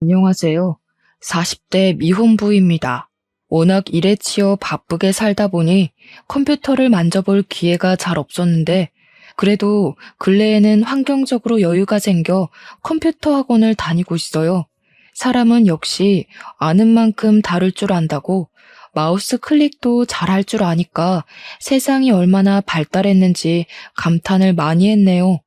안녕하세요. 40대 미혼부입니다. 워낙 일에 치여 바쁘게 살다 보니 컴퓨터를 만져볼 기회가 잘 없었는데, 그래도 근래에는 환경적으로 여유가 생겨 컴퓨터 학원을 다니고 있어요. 사람은 역시 아는 만큼 다룰 줄 안다고, 마우스 클릭도 잘할 줄 아니까 세상이 얼마나 발달했는지 감탄을 많이 했네요.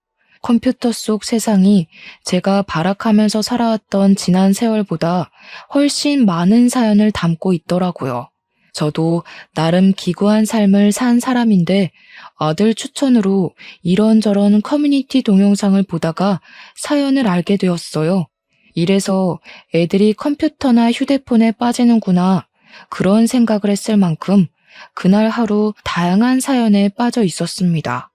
컴퓨터 속 세상이 제가 발악하면서 살아왔던 지난 세월보다 훨씬 많은 사연을 담고 있더라고요. 저도 나름 기구한 삶을 산 사람인데, 아들 추천으로 이런저런 커뮤니티 동영상을 보다가 사연을 알게 되었어요. 이래서 애들이 컴퓨터나 휴대폰에 빠지는구나, 그런 생각을 했을 만큼 그날 하루 다양한 사연에 빠져 있었습니다.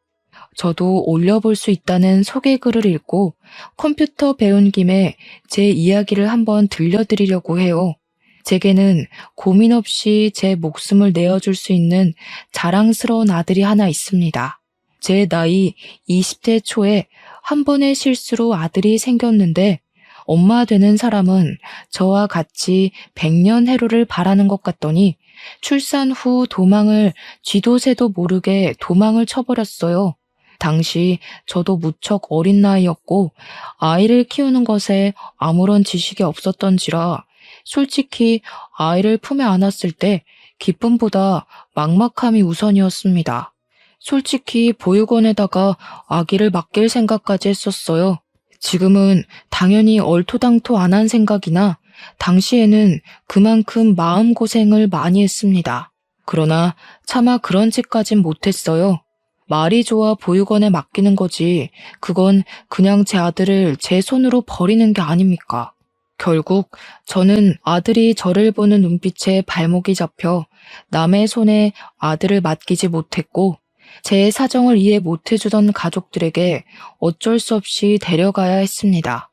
저도 올려볼 수 있다는 소개글을 읽고 컴퓨터 배운 김에 제 이야기를 한번 들려드리려고 해요. 제게는 고민 없이 제 목숨을 내어줄 수 있는 자랑스러운 아들이 하나 있습니다. 제 나이 20대 초에 한 번의 실수로 아들이 생겼는데, 엄마 되는 사람은 저와 같이 100년 해로를 바라는 것 같더니 출산 후 도망을 쥐도 새도 모르게 도망을 쳐버렸어요. 당시 저도 무척 어린 나이였고 아이를 키우는 것에 아무런 지식이 없었던지라, 솔직히 아이를 품에 안았을 때 기쁨보다 막막함이 우선이었습니다. 솔직히 보육원에다가 아기를 맡길 생각까지 했었어요. 지금은 당연히 얼토당토 안 한 생각이나, 당시에는 그만큼 마음고생을 많이 했습니다. 그러나 차마 그런 짓까진 못했어요. 말이 좋아 보육원에 맡기는 거지, 그건 그냥 제 아들을 제 손으로 버리는 게 아닙니까? 결국 저는 아들이 저를 보는 눈빛에 발목이 잡혀 남의 손에 아들을 맡기지 못했고, 제 사정을 이해 못해주던 가족들에게 어쩔 수 없이 데려가야 했습니다.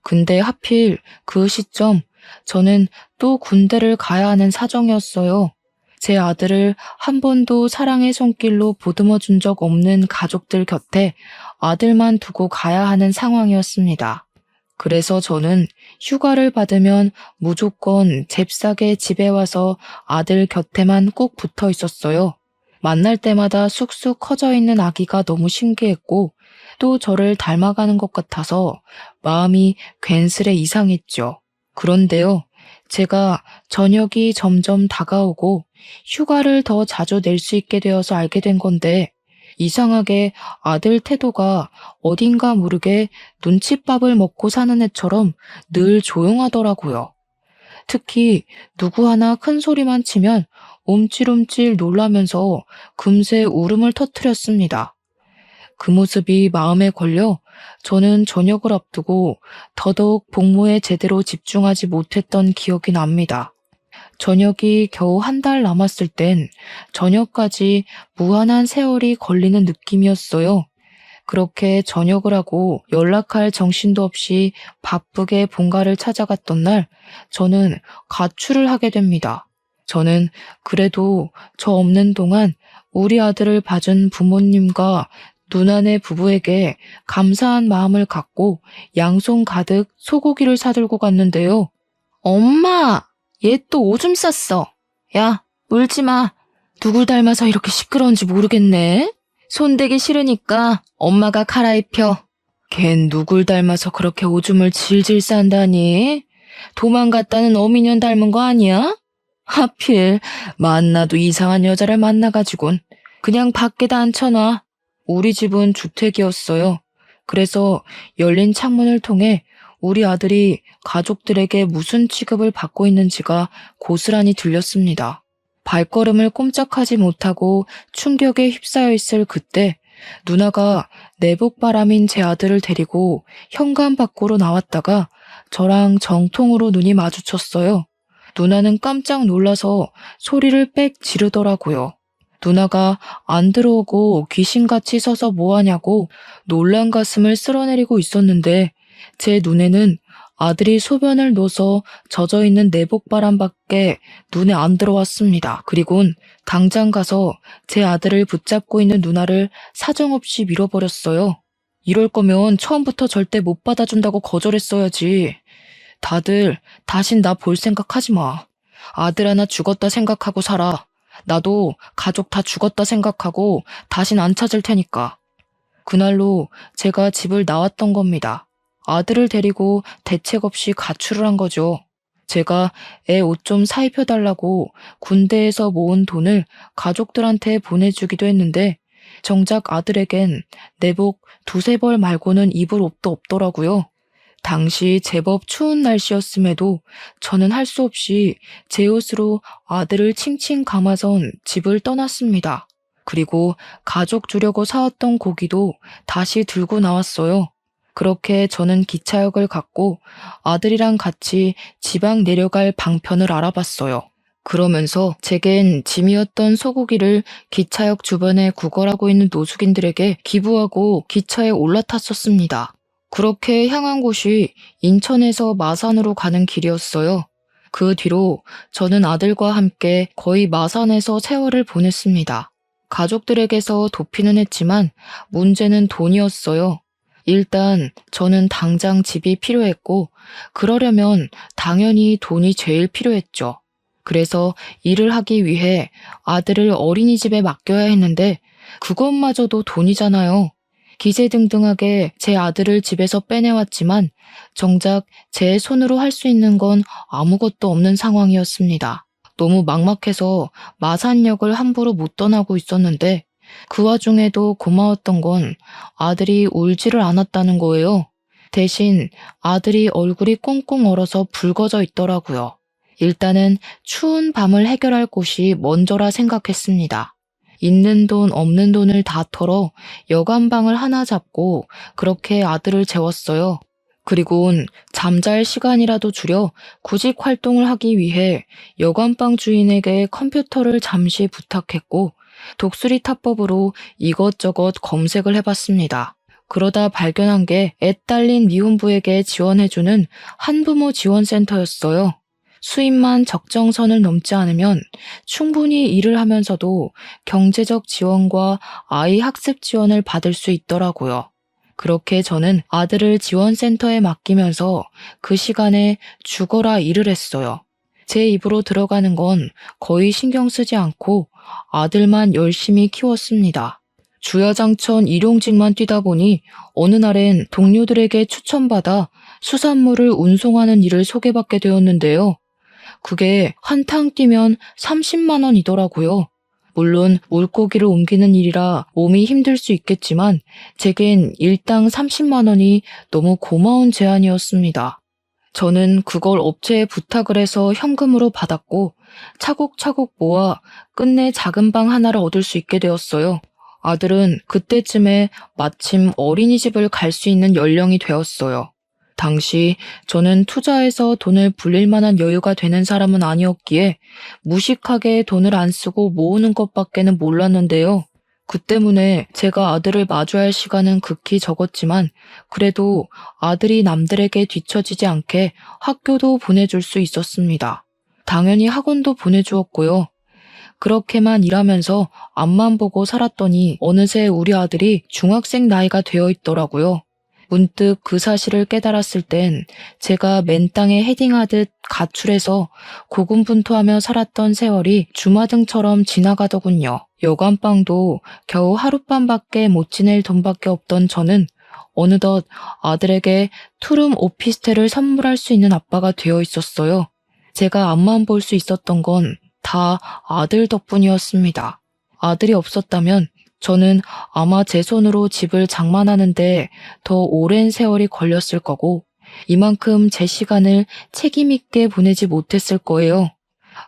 근데 하필 그 시점, 저는 또 군대를 가야 하는 사정이었어요. 제 아들을 한 번도 사랑의 손길로 보듬어 준 적 없는 가족들 곁에 아들만 두고 가야 하는 상황이었습니다. 그래서 저는 휴가를 받으면 무조건 잽싸게 집에 와서 아들 곁에만 꼭 붙어 있었어요. 만날 때마다 쑥쑥 커져 있는 아기가 너무 신기했고, 또 저를 닮아가는 것 같아서 마음이 괜스레 이상했죠. 그런데요, 제가 저녁이 점점 다가오고 휴가를 더 자주 낼 수 있게 되어서 알게 된 건데, 이상하게 아들 태도가 어딘가 모르게 눈칫밥을 먹고 사는 애처럼 늘 조용하더라고요. 특히 누구 하나 큰 소리만 치면 움찔움찔 놀라면서 금세 울음을 터뜨렸습니다. 그 모습이 마음에 걸려 저는 저녁을 앞두고 더더욱 복무에 제대로 집중하지 못했던 기억이 납니다. 저녁이 겨우 한 달 남았을 땐 저녁까지 무한한 세월이 걸리는 느낌이었어요. 그렇게 저녁을 하고 연락할 정신도 없이 바쁘게 본가를 찾아갔던 날, 저는 가출을 하게 됩니다. 저는 그래도 저 없는 동안 우리 아들을 봐준 부모님과 누나네 부부에게 감사한 마음을 갖고 양손 가득 소고기를 사들고 갔는데요. 엄마! 얘 또 오줌 쌌어. 야, 울지 마. 누굴 닮아서 이렇게 시끄러운지 모르겠네. 손대기 싫으니까 엄마가 갈아입혀. 걘 누굴 닮아서 그렇게 오줌을 질질 싼다니? 도망갔다는 어미년 닮은 거 아니야? 하필 만나도 이상한 여자를 만나가지곤 그냥 밖에다 앉혀놔. 우리 집은 주택이었어요. 그래서 열린 창문을 통해 우리 아들이 가족들에게 무슨 취급을 받고 있는지가 고스란히 들렸습니다. 발걸음을 꼼짝하지 못하고 충격에 휩싸여 있을 그때, 누나가 내복바람인 제 아들을 데리고 현관 밖으로 나왔다가 저랑 정통으로 눈이 마주쳤어요. 누나는 깜짝 놀라서 소리를 빽 지르더라고요. 누나가 안 들어오고 귀신같이 서서 뭐하냐고 놀란 가슴을 쓸어내리고 있었는데, 제 눈에는 아들이 소변을 넣어서 젖어있는 내복바람밖에 눈에 안 들어왔습니다. 그리곤 당장 가서 제 아들을 붙잡고 있는 누나를 사정없이 밀어버렸어요. 이럴 거면 처음부터 절대 못 받아준다고 거절했어야지. 다들 다신 나 볼 생각하지 마. 아들 하나 죽었다 생각하고 살아. 나도 가족 다 죽었다 생각하고 다신 안 찾을 테니까. 그날로 제가 집을 나왔던 겁니다. 아들을 데리고 대책 없이 가출을 한 거죠. 제가 애 옷 좀 사입혀달라고 군대에서 모은 돈을 가족들한테 보내주기도 했는데 정작 아들에겐 내복 두세 벌 말고는 입을 옷도 없더라고요. 당시 제법 추운 날씨였음에도 저는 할 수 없이 제 옷으로 아들을 칭칭 감아선 집을 떠났습니다. 그리고 가족 주려고 사왔던 고기도 다시 들고 나왔어요. 그렇게 저는 기차역을 갔고 아들이랑 같이 지방 내려갈 방편을 알아봤어요. 그러면서 제겐 짐이었던 소고기를 기차역 주변에 구걸하고 있는 노숙인들에게 기부하고 기차에 올라탔었습니다. 그렇게 향한 곳이 인천에서 마산으로 가는 길이었어요. 그 뒤로 저는 아들과 함께 거의 마산에서 세월을 보냈습니다. 가족들에게서 도피는 했지만 문제는 돈이었어요. 일단 저는 당장 집이 필요했고 그러려면 당연히 돈이 제일 필요했죠. 그래서 일을 하기 위해 아들을 어린이집에 맡겨야 했는데 그것마저도 돈이잖아요. 기세등등하게 제 아들을 집에서 빼내왔지만 정작 제 손으로 할 수 있는 건 아무것도 없는 상황이었습니다. 너무 막막해서 마산역을 함부로 못 떠나고 있었는데 그 와중에도 고마웠던 건 아들이 울지를 않았다는 거예요. 대신 아들이 얼굴이 꽁꽁 얼어서 붉어져 있더라고요. 일단은 추운 밤을 해결할 곳이 먼저라 생각했습니다. 있는 돈 없는 돈을 다 털어 여관방을 하나 잡고 그렇게 아들을 재웠어요. 그리곤 잠잘 시간이라도 줄여 구직 활동을 하기 위해 여관방 주인에게 컴퓨터를 잠시 부탁했고 독수리 타법으로 이것저것 검색을 해봤습니다. 그러다 발견한 게 애 딸린 미혼부에게 지원해주는 한부모 지원센터였어요. 수입만 적정선을 넘지 않으면 충분히 일을 하면서도 경제적 지원과 아이 학습 지원을 받을 수 있더라고요. 그렇게 저는 아들을 지원센터에 맡기면서 그 시간에 죽어라 일을 했어요. 제 입으로 들어가는 건 거의 신경 쓰지 않고 아들만 열심히 키웠습니다. 주야장천 일용직만 뛰다 보니 어느 날엔 동료들에게 추천받아 수산물을 운송하는 일을 소개받게 되었는데요. 그게 한탕 뛰면 30만 원이더라고요. 물론 물고기를 옮기는 일이라 몸이 힘들 수 있겠지만 제겐 일당 30만 원이 너무 고마운 제안이었습니다. 저는 그걸 업체에 부탁을 해서 현금으로 받았고 차곡차곡 모아 끝내 작은 방 하나를 얻을 수 있게 되었어요. 아들은 그때쯤에 마침 어린이집을 갈 수 있는 연령이 되었어요. 당시 저는 투자해서 돈을 불릴 만한 여유가 되는 사람은 아니었기에 무식하게 돈을 안 쓰고 모으는 것밖에는 몰랐는데요. 그 때문에 제가 아들을 마주할 시간은 극히 적었지만 그래도 아들이 남들에게 뒤처지지 않게 학교도 보내줄 수 있었습니다. 당연히 학원도 보내주었고요. 그렇게만 일하면서 앞만 보고 살았더니 어느새 우리 아들이 중학생 나이가 되어 있더라고요. 문득 그 사실을 깨달았을 땐 제가 맨 땅에 헤딩하듯 가출해서 고군분투하며 살았던 세월이 주마등처럼 지나가더군요. 여관방도 겨우 하룻밤밖에 못 지낼 돈밖에 없던 저는 어느덧 아들에게 투룸 오피스텔을 선물할 수 있는 아빠가 되어 있었어요. 제가 앞만 볼 수 있었던 건 다 아들 덕분이었습니다. 아들이 없었다면 저는 아마 제 손으로 집을 장만하는데 더 오랜 세월이 걸렸을 거고 이만큼 제 시간을 책임 있게 보내지 못했을 거예요.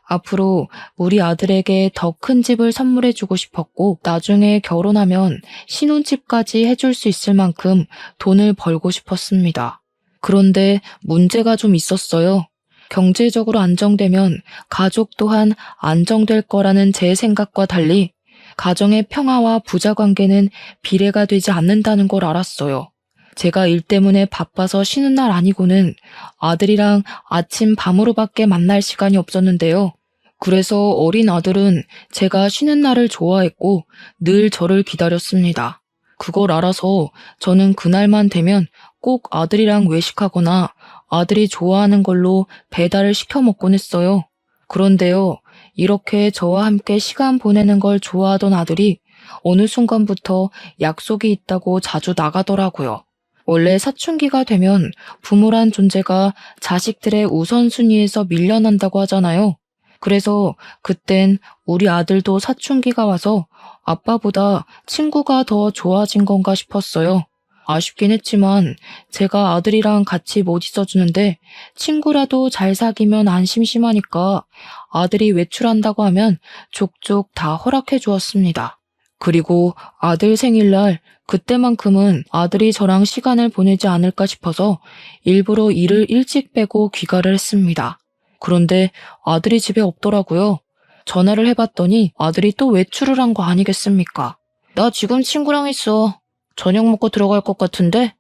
앞으로 우리 아들에게 더 큰 집을 선물해주고 싶었고 나중에 결혼하면 신혼집까지 해줄 수 있을 만큼 돈을 벌고 싶었습니다. 그런데 문제가 좀 있었어요. 경제적으로 안정되면 가족 또한 안정될 거라는 제 생각과 달리 가정의 평화와 부자 관계는 비례가 되지 않는다는 걸 알았어요. 제가 일 때문에 바빠서 쉬는 날 아니고는 아들이랑 아침 밤으로밖에 만날 시간이 없었는데요. 그래서 어린 아들은 제가 쉬는 날을 좋아했고 늘 저를 기다렸습니다. 그걸 알아서 저는 그날만 되면 꼭 아들이랑 외식하거나 아들이 좋아하는 걸로 배달을 시켜 먹곤 했어요. 그런데요, 이렇게 저와 함께 시간 보내는 걸 좋아하던 아들이 어느 순간부터 약속이 있다고 자주 나가더라고요. 원래 사춘기가 되면 부모란 존재가 자식들의 우선순위에서 밀려난다고 하잖아요. 그래서 그땐 우리 아들도 사춘기가 와서 아빠보다 친구가 더 좋아진 건가 싶었어요. 아쉽긴 했지만 제가 아들이랑 같이 못 있어주는데 친구라도 잘 사귀면 안 심심하니까 아들이 외출한다고 하면 족족 다 허락해 주었습니다. 그리고 아들 생일날 그때만큼은 아들이 저랑 시간을 보내지 않을까 싶어서 일부러 일을 일찍 빼고 귀가를 했습니다. 그런데 아들이 집에 없더라고요. 전화를 해봤더니 아들이 또 외출을 한 거 아니겠습니까? 나 지금 친구랑 있어. 저녁 먹고 들어갈 것 같은데?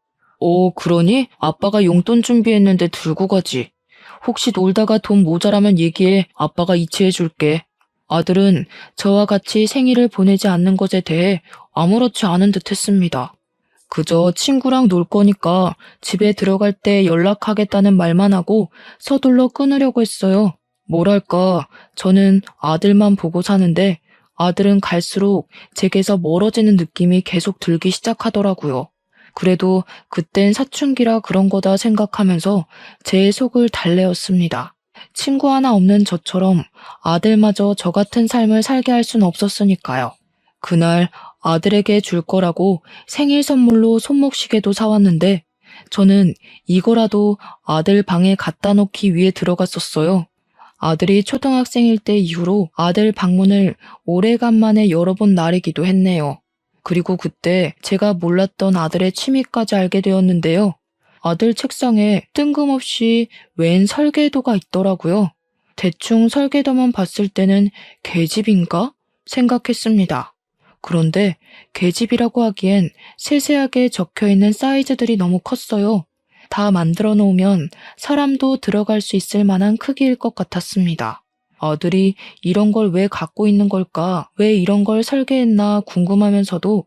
그러니? 아빠가 용돈 준비했는데 들고 가지. 혹시 놀다가 돈 모자라면 얘기해. 아빠가 이체해 줄게. 아들은 저와 같이 생일을 보내지 않는 것에 대해 아무렇지 않은 듯 했습니다. 그저 친구랑 놀 거니까 집에 들어갈 때 연락하겠다는 말만 하고 서둘러 끊으려고 했어요. 뭐랄까, 저는 아들만 보고 사는데 아들은 갈수록 제게서 멀어지는 느낌이 계속 들기 시작하더라고요. 그래도 그땐 사춘기라 그런 거다 생각하면서 제 속을 달래었습니다. 친구 하나 없는 저처럼 아들마저 저 같은 삶을 살게 할 순 없었으니까요. 그날 아들에게 줄 거라고 생일 선물로 손목시계도 사왔는데 저는 이거라도 아들 방에 갖다 놓기 위해 들어갔었어요. 아들이 초등학생일 때 이후로 아들 방문을 오래간만에 열어본 날이기도 했네요. 그리고 그때 제가 몰랐던 아들의 취미까지 알게 되었는데요. 아들 책상에 뜬금없이 웬 설계도가 있더라고요. 대충 설계도만 봤을 때는 계집인가 생각했습니다. 그런데 계집이라고 하기엔 세세하게 적혀있는 사이즈들이 너무 컸어요. 다 만들어 놓으면 사람도 들어갈 수 있을 만한 크기일 것 같았습니다. 아들이 이런 걸 왜 갖고 있는 걸까? 왜 이런 걸 설계했나 궁금하면서도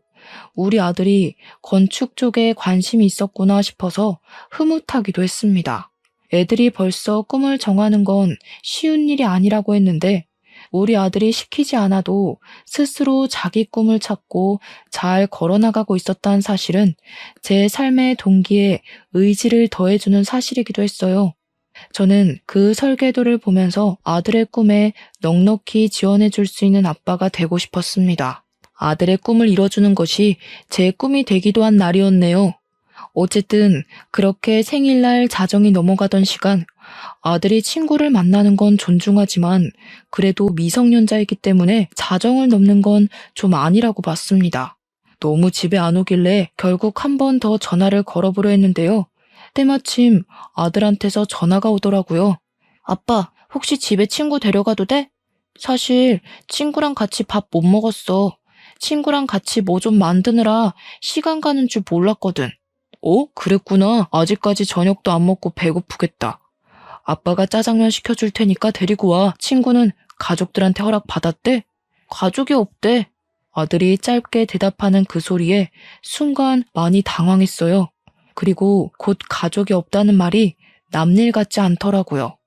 우리 아들이 건축 쪽에 관심이 있었구나 싶어서 흐뭇하기도 했습니다. 애들이 벌써 꿈을 정하는 건 쉬운 일이 아니라고 했는데 우리 아들이 시키지 않아도 스스로 자기 꿈을 찾고 잘 걸어나가고 있었다는 사실은 제 삶의 동기에 의지를 더해주는 사실이기도 했어요. 저는 그 설계도를 보면서 아들의 꿈에 넉넉히 지원해줄 수 있는 아빠가 되고 싶었습니다. 아들의 꿈을 이뤄주는 것이 제 꿈이 되기도 한 날이었네요. 어쨌든 그렇게 생일날 자정이 넘어가던 시간, 아들이 친구를 만나는 건 존중하지만 그래도 미성년자이기 때문에 자정을 넘는 건 좀 아니라고 봤습니다. 너무 집에 안 오길래 결국 한 번 더 전화를 걸어보려 했는데요. 때마침 아들한테서 전화가 오더라고요. 아빠, 혹시 집에 친구 데려가도 돼? 사실 친구랑 같이 밥 못 먹었어. 친구랑 같이 뭐 좀 만드느라 시간 가는 줄 몰랐거든. 그랬구나. 아직까지 저녁도 안 먹고 배고프겠다. 아빠가 짜장면 시켜줄 테니까 데리고 와. 친구는 가족들한테 허락 받았대? 가족이 없대. 아들이 짧게 대답하는 그 소리에 순간 많이 당황했어요. 그리고 곧 가족이 없다는 말이 남일 같지 않더라고요.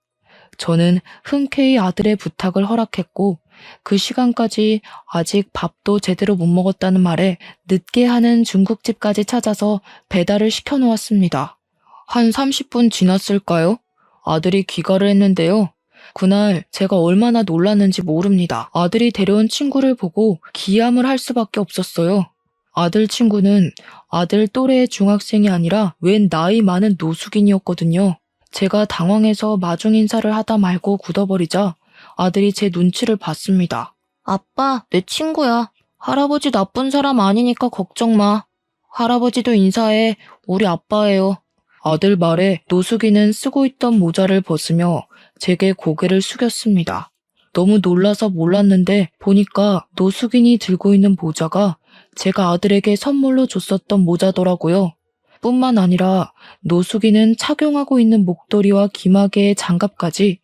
저는 흔쾌히 아들의 부탁을 허락했고 그 시간까지 아직 밥도 제대로 못 먹었다는 말에 늦게 하는 중국집까지 찾아서 배달을 시켜놓았습니다. 한 30분 지났을까요? 아들이 귀가를 했는데요. 그날 제가 얼마나 놀랐는지 모릅니다. 아들이 데려온 친구를 보고 기함을 할 수밖에 없었어요. 아들 친구는 아들 또래의 중학생이 아니라 웬 나이 많은 노숙인이었거든요. 제가 당황해서 마중 인사를 하다 말고 굳어버리자 아들이 제 눈치를 봤습니다. 아빠, 내 친구야. 할아버지 나쁜 사람 아니니까 걱정 마. 할아버지도 인사해. 우리 아빠예요. 아들 말에 노숙인은 쓰고 있던 모자를 벗으며 제게 고개를 숙였습니다. 너무 놀라서 몰랐는데 보니까 노숙인이 들고 있는 모자가 제가 아들에게 선물로 줬었던 모자더라고요. 뿐만 아니라 노숙인은 착용하고 있는 목도리와 기마개의 장갑까지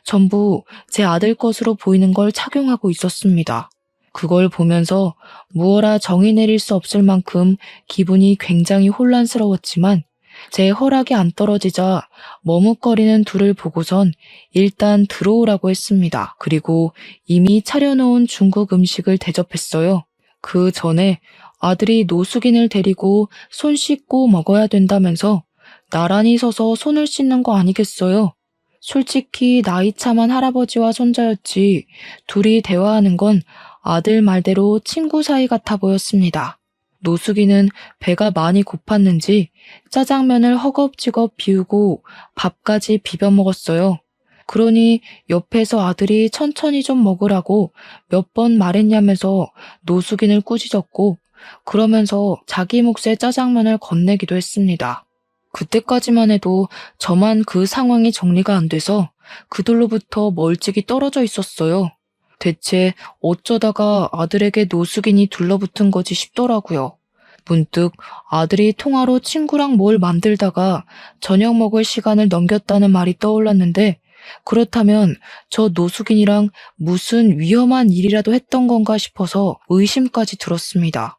전부 제 아들 것으로 보이는 걸 착용하고 있었습니다. 그걸 보면서 무어라 정의 내릴 수 없을 만큼 기분이 굉장히 혼란스러웠지만 제 허락이 안 떨어지자 머뭇거리는 둘을 보고선 일단 들어오라고 했습니다. 그리고 이미 차려놓은 중국 음식을 대접했어요. 그 전에 아들이 노숙인을 데리고 손 씻고 먹어야 된다면서 나란히 서서 손을 씻는 거 아니겠어요? 솔직히 나이 참한 할아버지와 손자였지 둘이 대화하는 건 아들 말대로 친구 사이 같아 보였습니다. 노숙이는 배가 많이 고팠는지 짜장면을 허겁지겁 비우고 밥까지 비벼 먹었어요. 그러니 옆에서 아들이 천천히 좀 먹으라고 몇 번 말했냐면서 노숙인을 꾸짖었고 그러면서 자기 몫의 짜장면을 건네기도 했습니다. 그때까지만 해도 저만 그 상황이 정리가 안 돼서 그들로부터 멀찍이 떨어져 있었어요. 대체 어쩌다가 아들에게 노숙인이 둘러붙은 거지 싶더라고요. 문득 아들이 통화로 친구랑 뭘 만들다가 저녁 먹을 시간을 넘겼다는 말이 떠올랐는데 그렇다면 저 노숙인이랑 무슨 위험한 일이라도 했던 건가 싶어서 의심까지 들었습니다.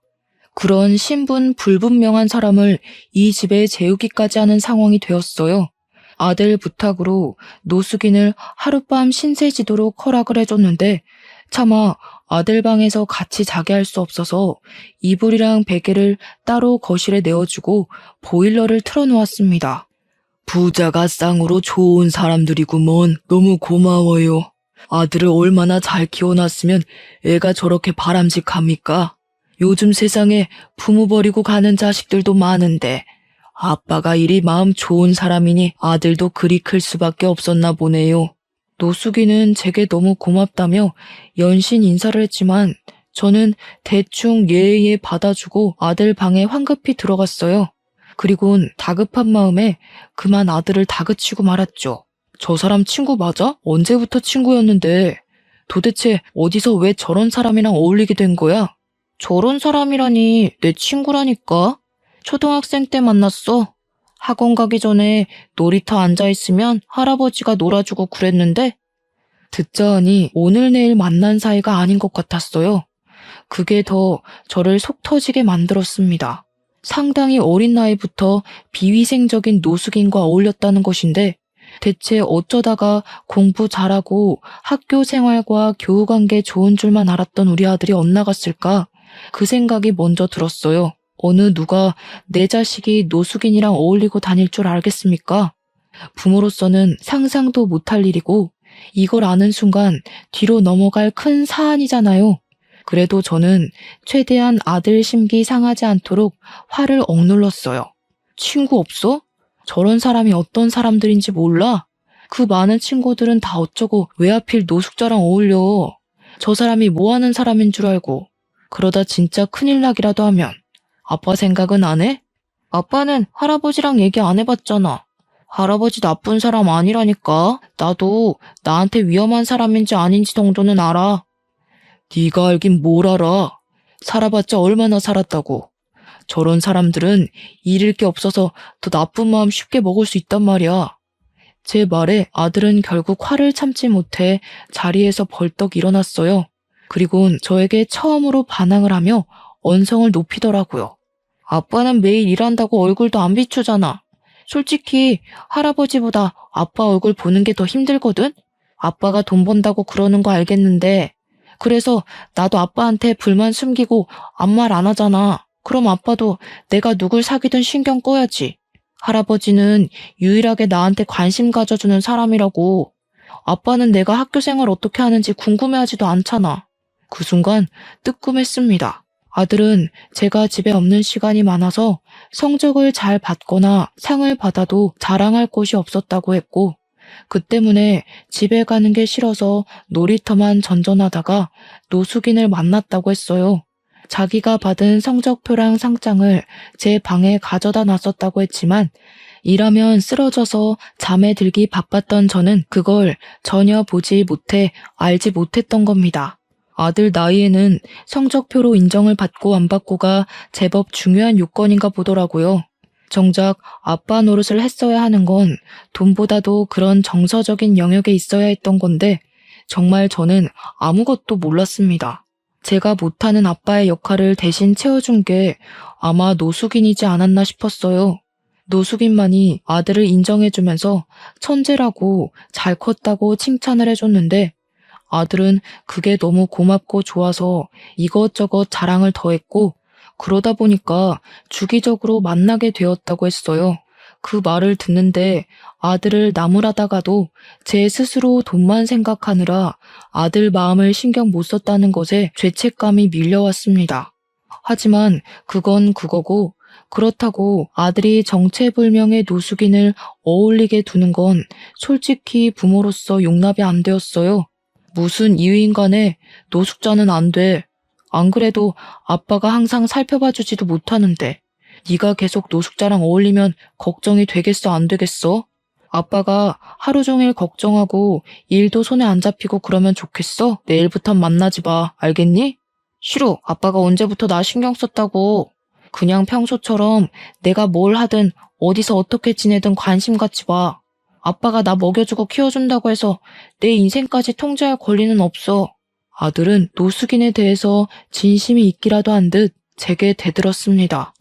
그런 신분 불분명한 사람을 이 집에 재우기까지 하는 상황이 되었어요. 아들 부탁으로 노숙인을 하룻밤 신세지도록 허락을 해줬는데 차마 아들 방에서 같이 자게 할 수 없어서 이불이랑 베개를 따로 거실에 내어주고 보일러를 틀어놓았습니다. 부자가 쌍으로 좋은 사람들이구먼. 너무 고마워요. 아들을 얼마나 잘 키워놨으면 애가 저렇게 바람직합니까? 요즘 세상에 부모 버리고 가는 자식들도 많은데 아빠가 이리 마음 좋은 사람이니 아들도 그리 클 수밖에 없었나 보네요. 노숙이는 제게 너무 고맙다며 연신 인사를 했지만 저는 대충 예의에 받아주고 아들 방에 황급히 들어갔어요. 그리곤 다급한 마음에 그만 아들을 다그치고 말았죠. 저 사람 친구 맞아? 언제부터 친구였는데 도대체 어디서 왜 저런 사람이랑 어울리게 된 거야? 저런 사람이라니 내 친구라니까. 초등학생 때 만났어. 학원 가기 전에 놀이터 앉아있으면 할아버지가 놀아주고 그랬는데 듣자 하니 오늘 내일 만난 사이가 아닌 것 같았어요. 그게 더 저를 속 터지게 만들었습니다. 상당히 어린 나이부터 비위생적인 노숙인과 어울렸다는 것인데 대체 어쩌다가 공부 잘하고 학교 생활과 교우관계 좋은 줄만 알았던 우리 아들이 엇나갔을까? 그 생각이 먼저 들었어요. 어느 누가 내 자식이 노숙인이랑 어울리고 다닐 줄 알겠습니까? 부모로서는 상상도 못할 일이고 이걸 아는 순간 뒤로 넘어갈 큰 사안이잖아요. 그래도 저는 최대한 아들 심기 상하지 않도록 화를 억눌렀어요. 친구 없어? 저런 사람이 어떤 사람들인지 몰라? 그 많은 친구들은 다 어쩌고 왜 하필 노숙자랑 어울려? 저 사람이 뭐 하는 사람인 줄 알고. 그러다 진짜 큰일 나기라도 하면 아빠 생각은 안 해? 아빠는 할아버지랑 얘기 안 해봤잖아. 할아버지 나쁜 사람 아니라니까. 나도 나한테 위험한 사람인지 아닌지 정도는 알아. 네가 알긴 뭘 알아. 살아봤자 얼마나 살았다고. 저런 사람들은 잃을 게 없어서 더 나쁜 마음 쉽게 먹을 수 있단 말이야. 제 말에 아들은 결국 화를 참지 못해 자리에서 벌떡 일어났어요. 그리곤 저에게 처음으로 반항을 하며 언성을 높이더라고요. 아빠는 매일 일한다고 얼굴도 안 비추잖아. 솔직히 할아버지보다 아빠 얼굴 보는 게 더 힘들거든? 아빠가 돈 번다고 그러는 거 알겠는데 그래서 나도 아빠한테 불만 숨기고 아무 말 안 하잖아. 그럼 아빠도 내가 누굴 사귀든 신경 꺼야지. 할아버지는 유일하게 나한테 관심 가져주는 사람이라고. 아빠는 내가 학교 생활 어떻게 하는지 궁금해하지도 않잖아. 그 순간 뜨끔했습니다. 아들은 제가 집에 없는 시간이 많아서 성적을 잘 받거나 상을 받아도 자랑할 곳이 없었다고 했고 그 때문에 집에 가는 게 싫어서 놀이터만 전전하다가 노숙인을 만났다고 했어요. 자기가 받은 성적표랑 상장을 제 방에 가져다 놨었다고 했지만 일하면 쓰러져서 잠에 들기 바빴던 저는 그걸 전혀 보지 못해 알지 못했던 겁니다. 아들 나이에는 성적표로 인정을 받고 안 받고가 제법 중요한 요건인가 보더라고요. 정작 아빠 노릇을 했어야 하는 건 돈보다도 그런 정서적인 영역에 있어야 했던 건데 정말 저는 아무것도 몰랐습니다. 제가 못하는 아빠의 역할을 대신 채워준 게 아마 노숙인이지 않았나 싶었어요. 노숙인만이 아들을 인정해주면서 천재라고 잘 컸다고 칭찬을 해줬는데 아들은 그게 너무 고맙고 좋아서 이것저것 자랑을 더했고 그러다 보니까 주기적으로 만나게 되었다고 했어요. 그 말을 듣는데 아들을 나무라다가도 제 스스로 돈만 생각하느라 아들 마음을 신경 못 썼다는 것에 죄책감이 밀려왔습니다. 하지만 그건 그거고 그렇다고 아들이 정체불명의 노숙인을 어울리게 두는 건 솔직히 부모로서 용납이 안 되었어요. 무슨 이유인 간에 노숙자는 안 돼. 안 그래도 아빠가 항상 살펴봐주지도 못하는데 네가 계속 노숙자랑 어울리면 걱정이 되겠어 안 되겠어? 아빠가 하루 종일 걱정하고 일도 손에 안 잡히고 그러면 좋겠어? 내일부턴 만나지 마. 알겠니? 싫어. 아빠가 언제부터 나 신경 썼다고. 그냥 평소처럼 내가 뭘 하든 어디서 어떻게 지내든 관심 갖지 마. 아빠가 나 먹여주고 키워준다고 해서 내 인생까지 통제할 권리는 없어. 아들은 노숙인에 대해서 진심이 있기라도 한 듯 제게 대들었습니다.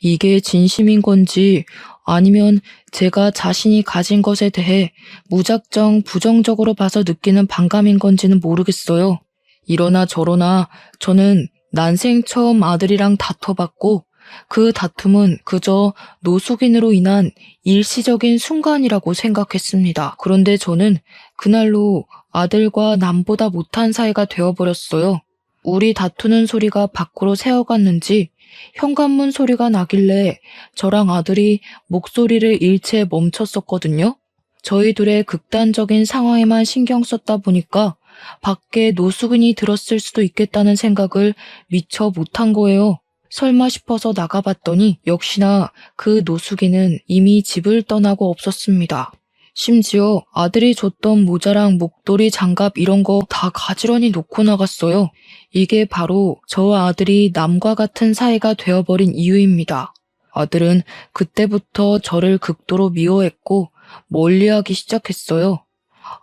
이게 진심인 건지 아니면 제가 자신이 가진 것에 대해 무작정 부정적으로 봐서 느끼는 반감인 건지는 모르겠어요. 이러나 저러나 저는 난생 처음 아들이랑 다퉈봤고 그 다툼은 그저 노숙인으로 인한 일시적인 순간이라고 생각했습니다. 그런데 저는 그날로 아들과 남보다 못한 사이가 되어버렸어요. 우리 다투는 소리가 밖으로 새어갔는지 현관문 소리가 나길래 저랑 아들이 목소리를 일체 멈췄었거든요. 저희 둘의 극단적인 상황에만 신경 썼다 보니까 밖에 노숙인이 들었을 수도 있겠다는 생각을 미처 못한 거예요. 설마 싶어서 나가봤더니 역시나 그 노숙인은 이미 집을 떠나고 없었습니다. 심지어 아들이 줬던 모자랑 목도리, 장갑 이런 거 다 가지런히 놓고 나갔어요. 이게 바로 저와 아들이 남과 같은 사이가 되어버린 이유입니다. 아들은 그때부터 저를 극도로 미워했고 멀리하기 시작했어요.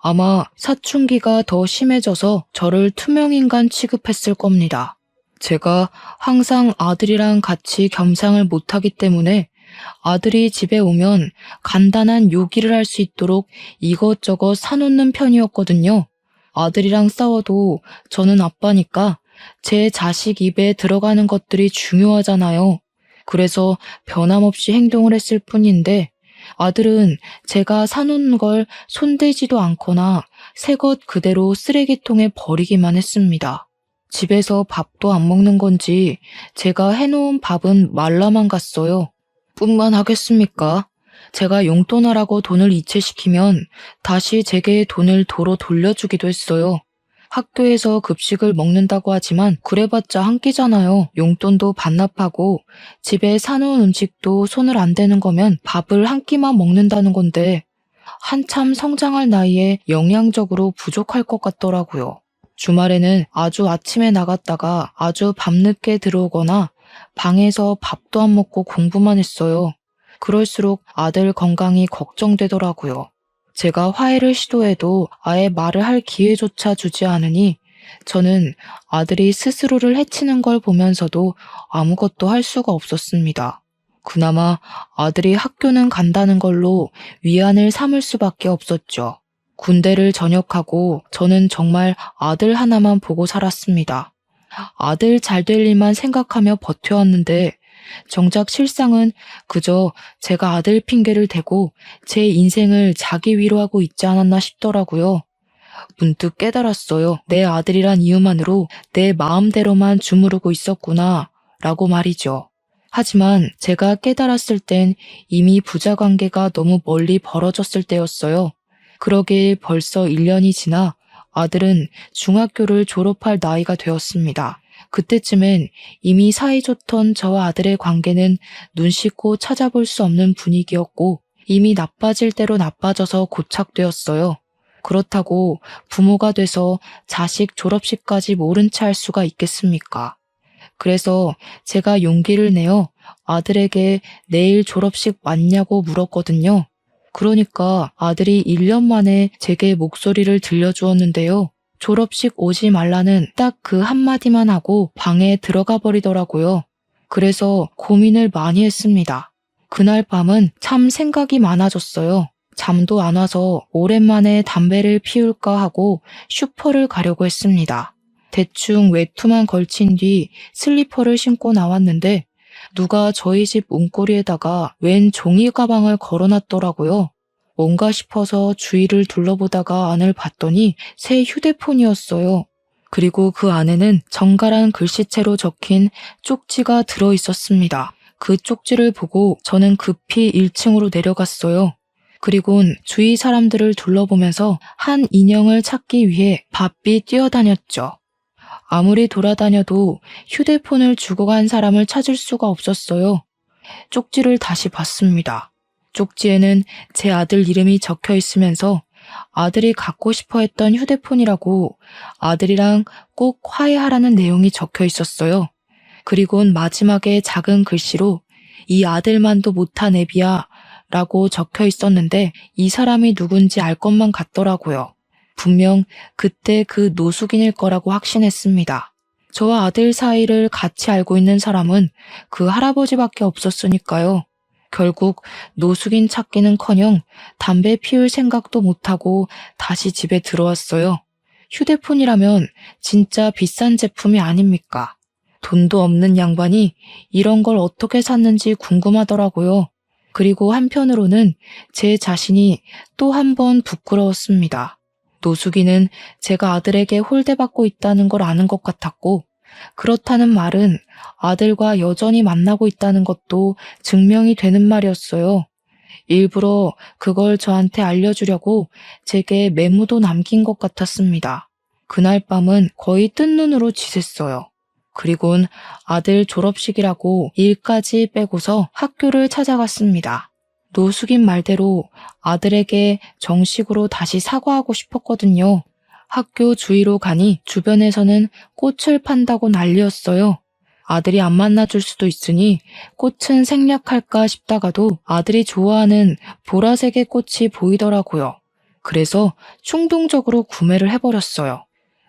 아마 사춘기가 더 심해져서 저를 투명인간 취급했을 겁니다. 제가 항상 아들이랑 같이 겸상을 못하기 때문에 아들이 집에 오면 간단한 요기를 할 수 있도록 이것저것 사놓는 편이었거든요. 아들이랑 싸워도 저는 아빠니까 제 자식 입에 들어가는 것들이 중요하잖아요. 그래서 변함없이 행동을 했을 뿐인데 아들은 제가 사놓은 걸 손대지도 않거나 새 것 그대로 쓰레기통에 버리기만 했습니다. 집에서 밥도 안 먹는 건지 제가 해놓은 밥은 말라만 갔어요. 뿐만 하겠습니까? 제가 용돈하라고 돈을 이체시키면 다시 제게 돈을 도로 돌려주기도 했어요. 학교에서 급식을 먹는다고 하지만 그래봤자 한 끼잖아요. 용돈도 반납하고 집에 사놓은 음식도 손을 안 대는 거면 밥을 한 끼만 먹는다는 건데 한참 성장할 나이에 영양적으로 부족할 것 같더라고요. 주말에는 아주 아침에 나갔다가 아주 밤늦게 들어오거나 방에서 밥도 안 먹고 공부만 했어요. 그럴수록 아들 건강이 걱정되더라고요. 제가 화해를 시도해도 아예 말을 할 기회조차 주지 않으니 저는 아들이 스스로를 해치는 걸 보면서도 아무것도 할 수가 없었습니다. 그나마 아들이 학교는 간다는 걸로 위안을 삼을 수밖에 없었죠. 군대를 전역하고 저는 정말 아들 하나만 보고 살았습니다. 아들 잘 될 일만 생각하며 버텨왔는데 정작 실상은 그저 제가 아들 핑계를 대고 제 인생을 자기 위로하고 있지 않았나 싶더라고요. 문득 깨달았어요. 내 아들이란 이유만으로 내 마음대로만 주무르고 있었구나 라고 말이죠. 하지만 제가 깨달았을 땐 이미 부자 관계가 너무 멀리 벌어졌을 때였어요. 그러길 벌써 1년이 지나 아들은 중학교를 졸업할 나이가 되었습니다. 그때쯤엔 이미 사이좋던 저와 아들의 관계는 눈 씻고 찾아볼 수 없는 분위기였고 이미 나빠질 대로 나빠져서 고착되었어요. 그렇다고 부모가 돼서 자식 졸업식까지 모른 채 할 수가 있겠습니까? 그래서 제가 용기를 내어 아들에게 내일 졸업식 왔냐고 물었거든요. 그러니까 아들이 1년 만에 제게 목소리를 들려주었는데요. 졸업식 오지 말라는 딱 그 한마디만 하고 방에 들어가 버리더라고요. 그래서 고민을 많이 했습니다. 그날 밤은 참 생각이 많아졌어요. 잠도 안 와서 오랜만에 담배를 피울까 하고 슈퍼를 가려고 했습니다. 대충 외투만 걸친 뒤 슬리퍼를 신고 나왔는데 누가 저희 집 문고리에다가 웬 종이 가방을 걸어놨더라고요. 뭔가 싶어서 주위를 둘러보다가 안을 봤더니 새 휴대폰이었어요. 그리고 그 안에는 정갈한 글씨체로 적힌 쪽지가 들어 있었습니다. 그 쪽지를 보고 저는 급히 1층으로 내려갔어요. 그리곤 주위 사람들을 둘러보면서 한 인형을 찾기 위해 바삐 뛰어다녔죠. 아무리 돌아다녀도 휴대폰을 주고 간 사람을 찾을 수가 없었어요. 쪽지를 다시 봤습니다. 쪽지에는 제 아들 이름이 적혀 있으면서 아들이 갖고 싶어 했던 휴대폰이라고 아들이랑 꼭 화해하라는 내용이 적혀 있었어요. 그리곤 마지막에 작은 글씨로 이 아들만도 못한 애비야 라고 적혀 있었는데 이 사람이 누군지 알 것만 같더라고요. 분명 그때 그 노숙인일 거라고 확신했습니다. 저와 아들 사이를 같이 알고 있는 사람은 그 할아버지밖에 없었으니까요. 결국 노숙인 찾기는커녕 담배 피울 생각도 못하고 다시 집에 들어왔어요. 휴대폰이라면 진짜 비싼 제품이 아닙니까? 돈도 없는 양반이 이런 걸 어떻게 샀는지 궁금하더라고요. 그리고 한편으로는 제 자신이 또 한 번 부끄러웠습니다. 노숙인은 제가 아들에게 홀대받고 있다는 걸 아는 것 같았고, 그렇다는 말은 아들과 여전히 만나고 있다는 것도 증명이 되는 말이었어요. 일부러 그걸 저한테 알려주려고 제게 메모도 남긴 것 같았습니다. 그날 밤은 거의 뜬 눈으로 지샜어요. 그리곤 아들 졸업식이라고 일까지 빼고서 학교를 찾아갔습니다. 노숙인 말대로 아들에게 정식으로 다시 사과하고 싶었거든요. 학교 주위로 가니 주변에서는 꽃을 판다고 난리였어요. 아들이 안 만나줄 수도 있으니 꽃은 생략할까 싶다가도 아들이 좋아하는 보라색의 꽃이 보이더라고요. 그래서 충동적으로 구매를 해버렸어요.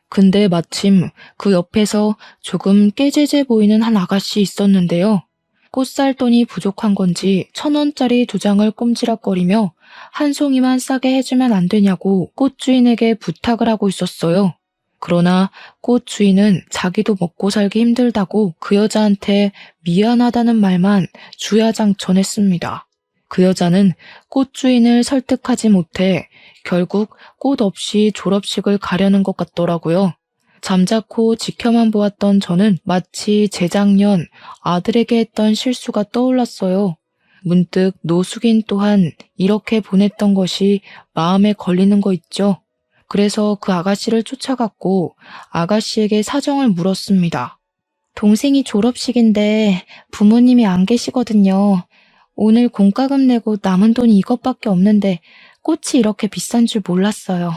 근데 마침 그 옆에서 조금 깨재재 보이는 한 아가씨 있었는데요. 꽃 살 돈이 부족한 건지 1,000원짜리 2장을 꼼지락거리며 한 송이만 싸게 해주면 안 되냐고 꽃 주인에게 부탁을 하고 있었어요. 그러나 꽃 주인은 자기도 먹고 살기 힘들다고 그 여자한테 미안하다는 말만 주야장천했습니다. 그 여자는 꽃 주인을 설득하지 못해 결국 꽃 없이 졸업식을 가려는 것 같더라고요. 잠자코 지켜만 보았던 저는 마치 재작년 아들에게 했던 실수가 떠올랐어요. 문득 노숙인 또한 이렇게 보냈던 것이 마음에 걸리는 거 있죠. 그래서 그 아가씨를 쫓아갔고 아가씨에게 사정을 물었습니다. 동생이 졸업식인데 부모님이 안 계시거든요. 오늘 공과금 내고 남은 돈이 이것밖에 없는데 꽃이 이렇게 비싼 줄 몰랐어요.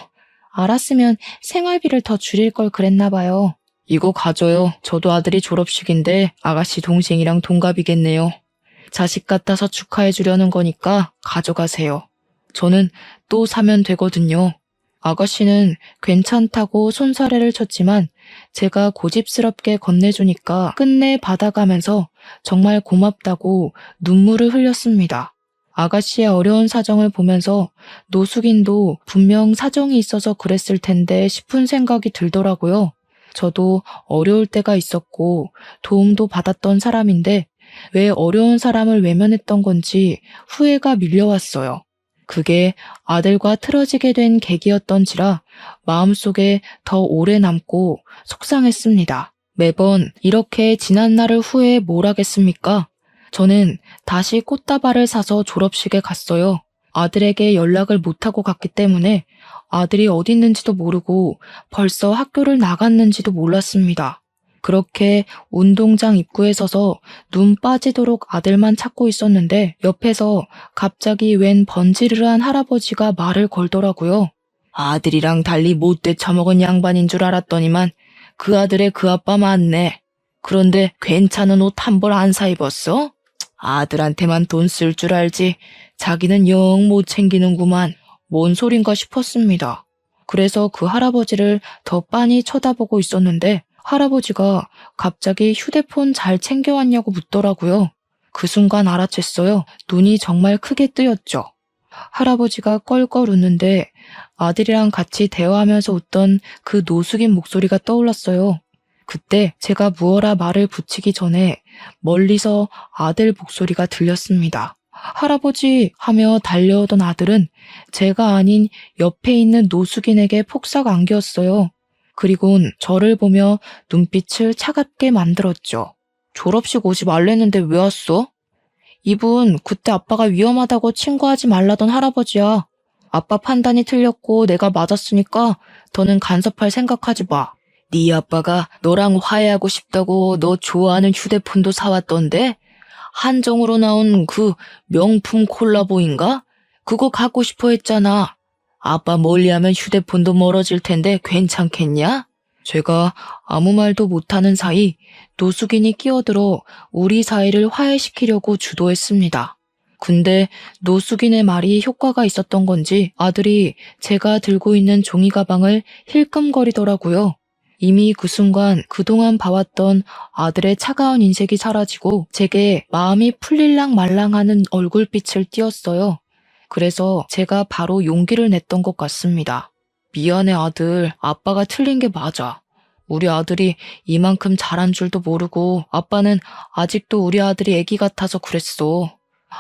알았으면 생활비를 더 줄일 걸 그랬나 봐요. 이거 가져요. 저도 아들이 졸업식인데 아가씨 동생이랑 동갑이겠네요. 자식 같아서 축하해 주려는 거니까 가져가세요. 저는 또 사면 되거든요. 아가씨는 괜찮다고 손사래를 쳤지만 제가 고집스럽게 건네주니까 끝내 받아가면서 정말 고맙다고 눈물을 흘렸습니다. 아가씨의 어려운 사정을 보면서 노숙인도 분명 사정이 있어서 그랬을 텐데 싶은 생각이 들더라고요. 저도 어려울 때가 있었고 도움도 받았던 사람인데 왜 어려운 사람을 외면했던 건지 후회가 밀려왔어요. 그게 아들과 틀어지게 된 계기였던지라 마음속에 더 오래 남고 속상했습니다. 매번 이렇게 지난 날을 후회해 뭘 하겠습니까? 저는 다시 꽃다발을 사서 졸업식에 갔어요. 아들에게 연락을 못하고 갔기 때문에 아들이 어디 있는지도 모르고 벌써 학교를 나갔는지도 몰랐습니다. 그렇게 운동장 입구에 서서 눈 빠지도록 아들만 찾고 있었는데 옆에서 갑자기 웬 번지르르한 할아버지가 말을 걸더라고요. 아들이랑 달리 못돼 처먹은 양반인 줄 알았더니만 그 아들의 그 아빠 맞네. 그런데 괜찮은 옷 한 벌 안 사 입었어? 아들한테만 돈 쓸 줄 알지 자기는 영 못 챙기는구만. 뭔 소린가 싶었습니다. 그래서 그 할아버지를 더 빤히 쳐다보고 있었는데 할아버지가 갑자기 휴대폰 잘 챙겨왔냐고 묻더라고요. 그 순간 알아챘어요. 눈이 정말 크게 뜨였죠. 할아버지가 껄껄 웃는데 아들이랑 같이 대화하면서 웃던 그 노숙인 목소리가 떠올랐어요. 그때 제가 무어라 말을 붙이기 전에 멀리서 아들 목소리가 들렸습니다. 할아버지 하며 달려오던 아들은 제가 아닌 옆에 있는 노숙인에게 폭삭 안겼어요. 그리곤 저를 보며 눈빛을 차갑게 만들었죠. 졸업식 오지 말랬는데 왜 왔어? 이분 그때 아빠가 위험하다고 친구하지 말라던 할아버지야. 아빠 판단이 틀렸고 내가 맞았으니까 더는 간섭할 생각하지 마. 네 아빠가 너랑 화해하고 싶다고 너 좋아하는 휴대폰도 사왔던데? 한정으로 나온 그 명품 콜라보인가? 그거 갖고 싶어 했잖아. 아빠 멀리하면 휴대폰도 멀어질 텐데 괜찮겠냐? 제가 아무 말도 못하는 사이 노숙인이 끼어들어 우리 사이를 화해시키려고 주도했습니다. 근데 노숙인의 말이 효과가 있었던 건지 아들이 제가 들고 있는 종이 가방을 힐끔거리더라고요. 이미 그 순간 그동안 봐왔던 아들의 차가운 인색이 사라지고 제게 마음이 풀릴랑 말랑하는 얼굴빛을 띄었어요. 그래서 제가 바로 용기를 냈던 것 같습니다. 미안해 아들, 아빠가 틀린 게 맞아. 우리 아들이 이만큼 잘한 줄도 모르고 아빠는 아직도 우리 아들이 애기 같아서 그랬어.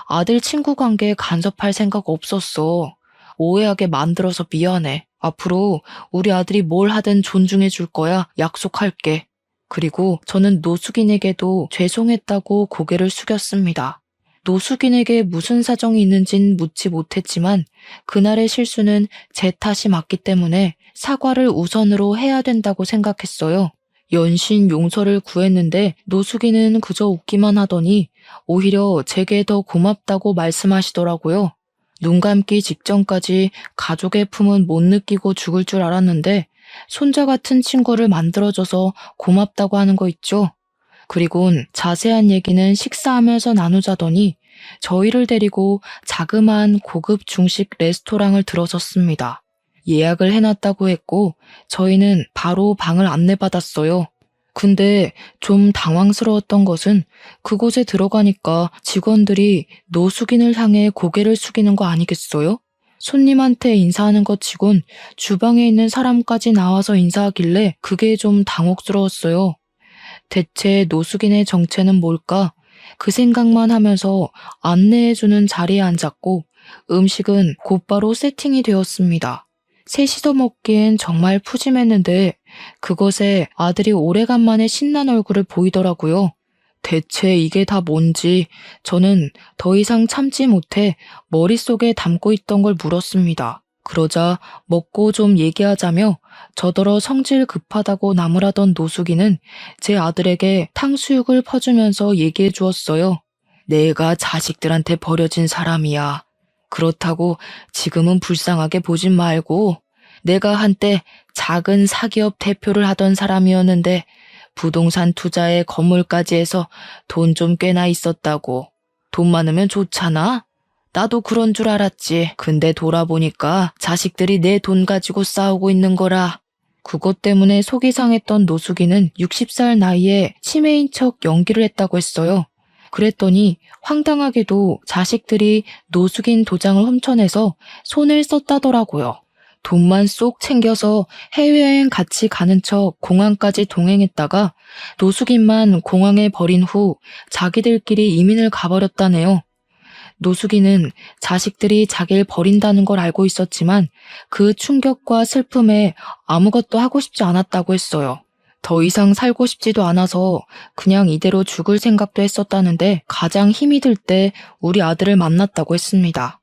아들 친구 관계에 간섭할 생각 없었어. 오해하게 만들어서 미안해. 앞으로 우리 아들이 뭘 하든 존중해 줄 거야. 약속할게. 그리고 저는 노숙인에게도 죄송했다고 고개를 숙였습니다. 노숙인에게 무슨 사정이 있는진 묻지 못했지만 그날의 실수는 제 탓이 맞기 때문에 사과를 우선으로 해야 된다고 생각했어요. 연신 용서를 구했는데 노숙인은 그저 웃기만 하더니 오히려 제게 더 고맙다고 말씀하시더라고요. 눈 감기 직전까지 가족의 품은 못 느끼고 죽을 줄 알았는데 손자 같은 친구를 만들어줘서 고맙다고 하는 거 있죠. 그리곤 자세한 얘기는 식사하면서 나누자더니 저희를 데리고 자그마한 고급 중식 레스토랑을 들어섰습니다. 예약을 해놨다고 했고 저희는 바로 방을 안내받았어요. 근데 좀 당황스러웠던 것은 그곳에 들어가니까 직원들이 노숙인을 향해 고개를 숙이는 거 아니겠어요? 손님한테 인사하는 것 치곤 주방에 있는 사람까지 나와서 인사하길래 그게 좀 당혹스러웠어요. 대체 노숙인의 정체는 뭘까? 그 생각만 하면서 안내해주는 자리에 앉았고 음식은 곧바로 세팅이 되었습니다. 셋이서 먹기엔 정말 푸짐했는데 그것에 아들이 오래간만에 신난 얼굴을 보이더라고요. 대체 이게 다 뭔지 저는 더 이상 참지 못해 머릿속에 담고 있던 걸 물었습니다. 그러자 먹고 좀 얘기하자며 저더러 성질 급하다고 나무라던 노숙인은 제 아들에게 탕수육을 퍼주면서 얘기해 주었어요. 내가 자식들한테 버려진 사람이야. 그렇다고 지금은 불쌍하게 보진 말고 내가 한때 작은 사기업 대표를 하던 사람이었는데 부동산 투자에 건물까지 해서 돈 좀 꽤나 있었다고. 돈 많으면 좋잖아? 나도 그런 줄 알았지. 근데 돌아보니까 자식들이 내 돈 가지고 싸우고 있는 거라. 그것 때문에 속이 상했던 노숙인은 60살 나이에 치매인 척 연기를 했다고 했어요. 그랬더니 황당하게도 자식들이 노숙인 도장을 훔쳐내서 손을 썼다더라고요. 돈만 쏙 챙겨서 해외여행 같이 가는 척 공항까지 동행했다가 노숙인만 공항에 버린 후 자기들끼리 이민을 가버렸다네요. 노숙인은 자식들이 자기를 버린다는 걸 알고 있었지만 그 충격과 슬픔에 아무것도 하고 싶지 않았다고 했어요. 더 이상 살고 싶지도 않아서 그냥 이대로 죽을 생각도 했었다는데 가장 힘이 들 때 우리 아들을 만났다고 했습니다.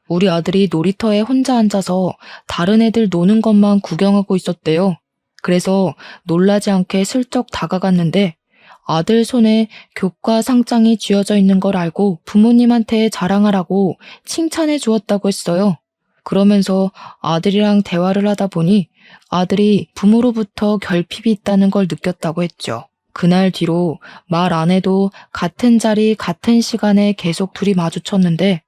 우리 아들이 놀이터에 혼자 앉아서 다른 애들 노는 것만 구경하고 있었대요. 그래서 놀라지 않게 슬쩍 다가갔는데 아들 손에 교과 상장이 쥐어져 있는 걸 알고 부모님한테 자랑하라고 칭찬해 주었다고 했어요. 그러면서 아들이랑 대화를 하다 보니 아들이 부모로부터 결핍이 있다는 걸 느꼈다고 했죠. 그날 뒤로 말 안 해도 같은 자리 같은 시간에 계속 둘이 마주쳤는데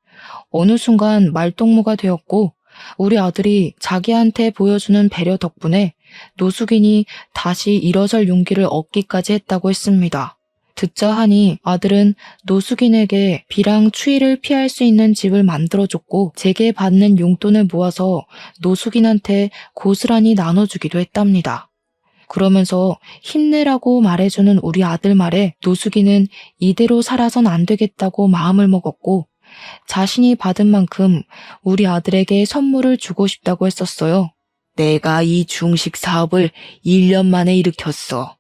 어느 순간 말동무가 되었고 우리 아들이 자기한테 보여주는 배려 덕분에 노숙인이 다시 일어설 용기를 얻기까지 했다고 했습니다. 듣자 하니 아들은 노숙인에게 비랑 추위를 피할 수 있는 집을 만들어줬고 제게 받는 용돈을 모아서 노숙인한테 고스란히 나눠주기도 했답니다. 그러면서 힘내라고 말해주는 우리 아들 말에 노숙인은 이대로 살아선 안 되겠다고 마음을 먹었고 자신이 받은 만큼 우리 아들에게 선물을 주고 싶다고 했었어요. 내가 이 중식 사업을 1년 만에 일으켰어.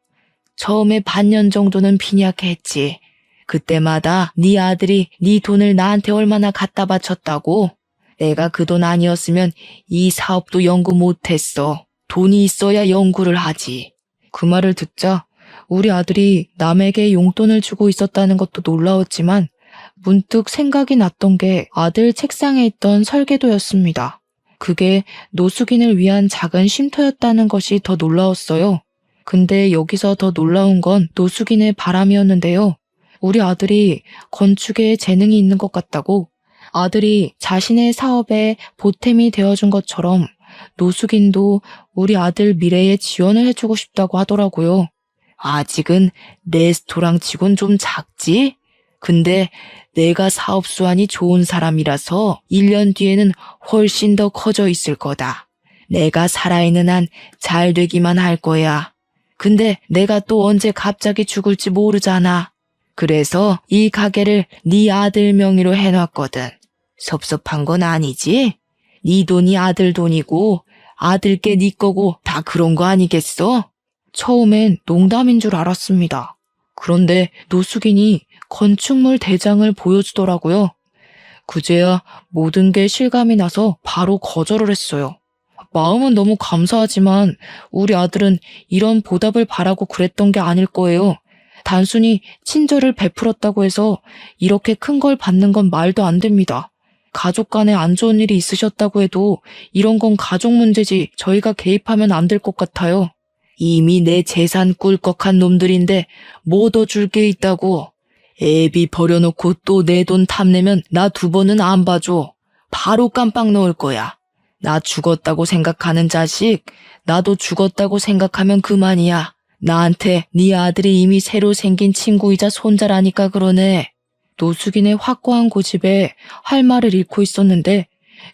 처음에 반년 정도는 빈약해 했지. 그때마다 네 아들이 네 돈을 나한테 얼마나 갖다 바쳤다고? 내가 그 돈 아니었으면 이 사업도 연구 못했어. 돈이 있어야 연구를 하지. 그 말을 듣자 우리 아들이 남에게 용돈을 주고 있었다는 것도 놀라웠지만 문득 생각이 났던 게 아들 책상에 있던 설계도였습니다. 그게 노숙인을 위한 작은 쉼터였다는 것이 더 놀라웠어요. 근데 여기서 더 놀라운 건 노숙인의 바람이었는데요. 우리 아들이 건축에 재능이 있는 것 같다고 아들이 자신의 사업에 보탬이 되어준 것처럼 노숙인도 우리 아들 미래에 지원을 해주고 싶다고 하더라고요. 아직은 레스토랑 치곤 좀 작지? 근데 내가 사업 수완이 좋은 사람이라서 1년 뒤에는 훨씬 더 커져 있을 거다. 내가 살아있는 한 잘 되기만 할 거야. 근데 내가 또 언제 갑자기 죽을지 모르잖아. 그래서 이 가게를 네 아들 명의로 해놨거든. 섭섭한 건 아니지? 네 돈이 아들 돈이고 아들께 네 거고 다 그런 거 아니겠어? 처음엔 농담인 줄 알았습니다. 그런데 노숙인이 건축물 대장을 보여주더라고요. 그제야 모든 게 실감이 나서 바로 거절을 했어요. 마음은 너무 감사하지만 우리 아들은 이런 보답을 바라고 그랬던 게 아닐 거예요. 단순히 친절을 베풀었다고 해서 이렇게 큰 걸 받는 건 말도 안 됩니다. 가족 간에 안 좋은 일이 있으셨다고 해도 이런 건 가족 문제지 저희가 개입하면 안 될 것 같아요. 이미 내 재산 꿀꺽한 놈들인데 뭐 더 줄 게 있다고. 애비 버려놓고 또 내 돈 탐내면 나 2번은 안 봐줘. 바로 깜빡 넣을 거야. 나 죽었다고 생각하는 자식, 나도 죽었다고 생각하면 그만이야. 나한테 네 아들이 이미 새로 생긴 친구이자 손자라니까 그러네. 노숙인의 확고한 고집에 할 말을 잃고 있었는데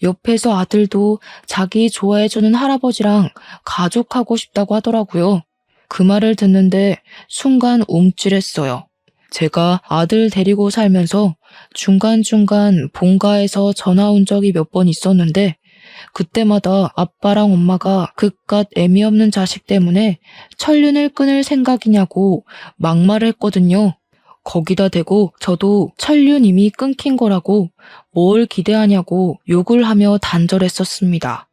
옆에서 아들도 자기 좋아해주는 할아버지랑 가족하고 싶다고 하더라고요. 그 말을 듣는데 순간 움찔했어요. 제가 아들 데리고 살면서 중간중간 본가에서 전화 온 적이 몇 번 있었는데 그때마다 아빠랑 엄마가 그깟 애미 없는 자식 때문에 천륜을 끊을 생각이냐고 막말을 했거든요. 거기다 대고 저도 천륜 이미 끊긴 거라고 뭘 기대하냐고 욕을 하며 단절했었습니다.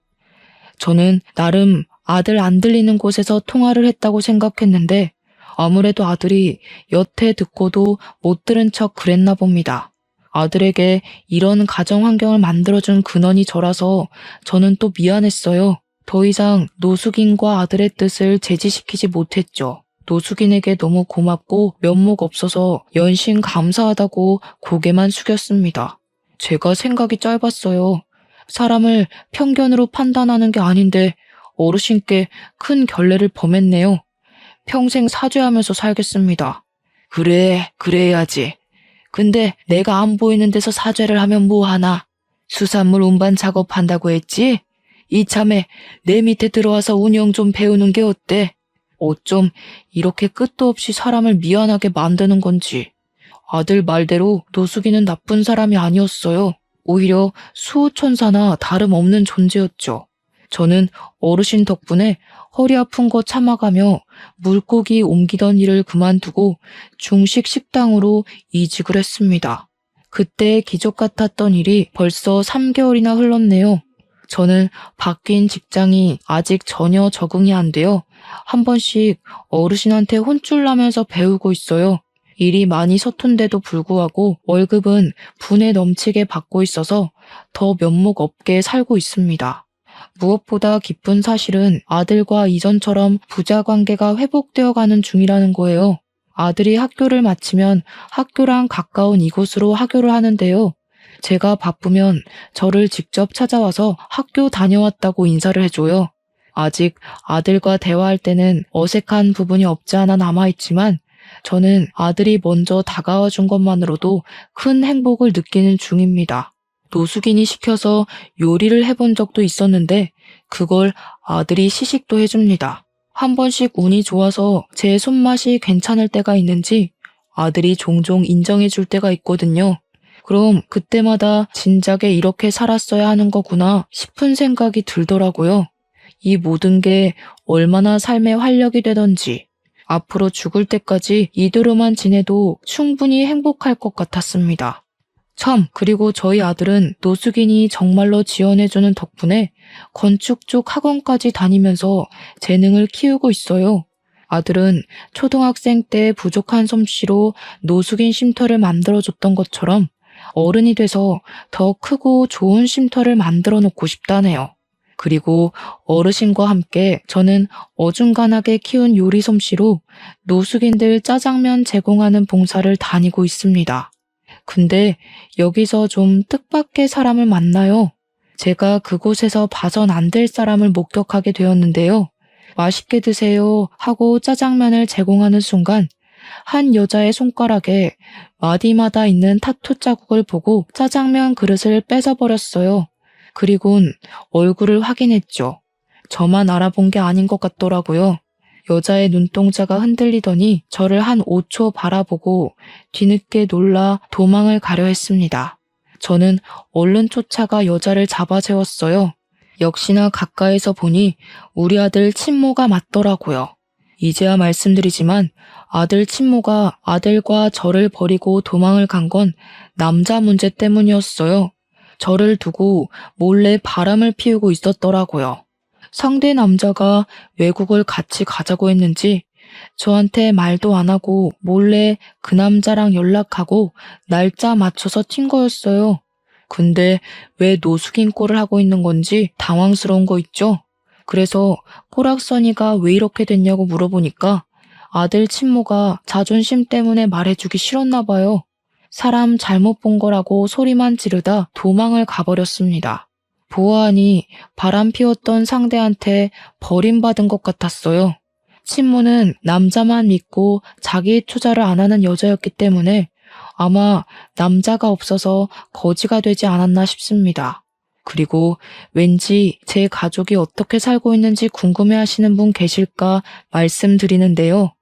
저는 나름 아들 안 들리는 곳에서 통화를 했다고 생각했는데 아무래도 아들이 여태 듣고도 못 들은 척 그랬나 봅니다. 아들에게 이런 가정 환경을 만들어준 근원이 저라서 저는 또 미안했어요. 더 이상 노숙인과 아들의 뜻을 제지시키지 못했죠. 노숙인에게 너무 고맙고 면목 없어서 연신 감사하다고 고개만 숙였습니다. 제가 생각이 짧았어요. 사람을 편견으로 판단하는 게 아닌데 어르신께 큰 결례를 범했네요. 평생 사죄하면서 살겠습니다. 그래, 그래야지. 근데 내가 안 보이는 데서 사죄를 하면 뭐하나? 수산물 운반 작업한다고 했지? 이참에 내 밑에 들어와서 운영 좀 배우는 게 어때? 어쩜 이렇게 끝도 없이 사람을 미안하게 만드는 건지. 아들 말대로 노숙인은 나쁜 사람이 아니었어요. 오히려 수호천사나 다름없는 존재였죠. 저는 어르신 덕분에 허리 아픈 거 참아가며 물고기 옮기던 일을 그만두고 중식 식당으로 이직을 했습니다. 그때 기적 같았던 일이 벌써 3개월이나 흘렀네요. 저는 바뀐 직장이 아직 전혀 적응이 안 돼요. 한 번씩 어르신한테 혼쭐 나면서 배우고 있어요. 일이 많이 서툰데도 불구하고 월급은 분에 넘치게 받고 있어서 더 면목 없게 살고 있습니다. 무엇보다 기쁜 사실은 아들과 이전처럼 부자 관계가 회복되어 가는 중이라는 거예요. 아들이 학교를 마치면 학교랑 가까운 이곳으로 하교를 하는데요. 제가 바쁘면 저를 직접 찾아와서 학교 다녀왔다고 인사를 해줘요. 아직 아들과 대화할 때는 어색한 부분이 없지 않아 남아있지만 저는 아들이 먼저 다가와 준 것만으로도 큰 행복을 느끼는 중입니다. 노숙인이 시켜서 요리를 해본 적도 있었는데 그걸 아들이 시식도 해줍니다. 한 번씩 운이 좋아서 제 손맛이 괜찮을 때가 있는지 아들이 종종 인정해 줄 때가 있거든요. 그럼 그때마다 진작에 이렇게 살았어야 하는 거구나 싶은 생각이 들더라고요. 이 모든 게 얼마나 삶의 활력이 되던지 앞으로 죽을 때까지 이대로만 지내도 충분히 행복할 것 같았습니다. 참, 그리고 저희 아들은 노숙인이 정말로 지원해주는 덕분에 건축 쪽 학원까지 다니면서 재능을 키우고 있어요. 아들은 초등학생 때 부족한 솜씨로 노숙인 쉼터를 만들어줬던 것처럼 어른이 돼서 더 크고 좋은 쉼터를 만들어 놓고 싶다네요. 그리고 어르신과 함께 저는 어중간하게 키운 요리 솜씨로 노숙인들 짜장면 제공하는 봉사를 다니고 있습니다. 근데 여기서 좀 뜻밖의 사람을 만나요. 제가 그곳에서 봐선 안 될 사람을 목격하게 되었는데요. 맛있게 드세요 하고 짜장면을 제공하는 순간 한 여자의 손가락에 마디마다 있는 타투 자국을 보고 짜장면 그릇을 뺏어버렸어요. 그리곤 얼굴을 확인했죠. 저만 알아본 게 아닌 것 같더라고요. 여자의 눈동자가 흔들리더니 저를 한 5초 바라보고 뒤늦게 놀라 도망을 가려 했습니다. 저는 얼른 쫓아가 여자를 잡아 세웠어요. 역시나 가까이서 보니 우리 아들 친모가 맞더라고요. 이제야 말씀드리지만 아들 친모가 아들과 저를 버리고 도망을 간 건 남자 문제 때문이었어요. 저를 두고 몰래 바람을 피우고 있었더라고요. 상대 남자가 외국을 같이 가자고 했는지 저한테 말도 안 하고 몰래 그 남자랑 연락하고 날짜 맞춰서 튄 거였어요. 근데 왜 노숙인 꼴을 하고 있는 건지 당황스러운 거 있죠? 그래서 꼬락서니가 왜 이렇게 됐냐고 물어보니까 아들 친모가 자존심 때문에 말해주기 싫었나 봐요. 사람 잘못 본 거라고 소리만 지르다 도망을 가버렸습니다. 보아하니 바람 피웠던 상대한테 버림받은 것 같았어요. 친모는 남자만 믿고 자기 투자를 안 하는 여자였기 때문에 아마 남자가 없어서 거지가 되지 않았나 싶습니다. 그리고 왠지 제 가족이 어떻게 살고 있는지 궁금해하시는 분 계실까 말씀드리는데요.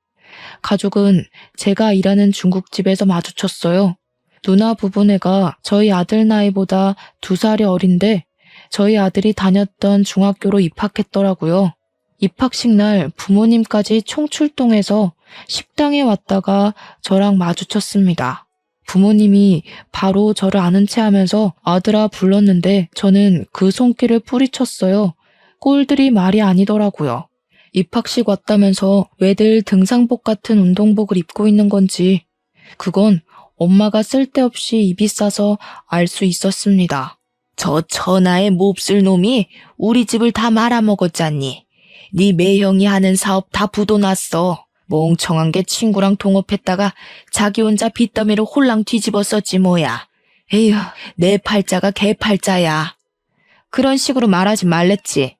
가족은 제가 일하는 중국집에서 마주쳤어요. 누나 부부네가 저희 아들 나이보다 2살이 어린데 저희 아들이 다녔던 중학교로 입학했더라고요. 입학식 날 부모님까지 총출동해서 식당에 왔다가 저랑 마주쳤습니다. 부모님이 바로 저를 아는 체 하면서 아들아 불렀는데 저는 그 손길을 뿌리쳤어요. 꼴들이 말이 아니더라고요. 입학식 왔다면서 왜들 등산복 같은 운동복을 입고 있는 건지 그건 엄마가 쓸데없이 입이 싸서 알 수 있었습니다. 저 천하의 몹쓸 놈이 우리 집을 다 말아먹었잖니. 네 매형이 하는 사업 다 부도났어. 멍청한 게 친구랑 동업했다가 자기 혼자 빚더미를 홀랑 뒤집었었지 뭐야. 에휴, 내 팔자가 개 팔자야. 그런 식으로 말하지 말랬지.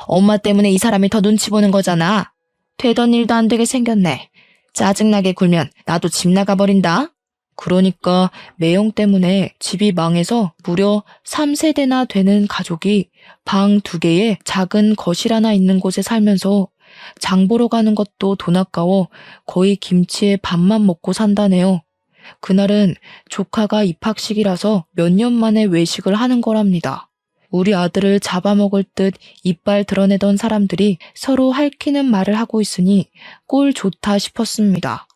엄마 때문에 이 사람이 더 눈치 보는 거잖아. 되던 일도 안 되게 생겼네. 짜증나게 굴면 나도 집 나가버린다. 그러니까 매형 때문에 집이 망해서 무려 3세대나 되는 가족이 방 2개에 작은 거실 하나 있는 곳에 살면서 장 보러 가는 것도 돈 아까워 거의 김치에 밥만 먹고 산다네요. 그날은 조카가 입학식이라서 몇 년 만에 외식을 하는 거랍니다. 우리 아들을 잡아먹을 듯 이빨 드러내던 사람들이 서로 핥히는 말을 하고 있으니 꼴 좋다 싶었습니다.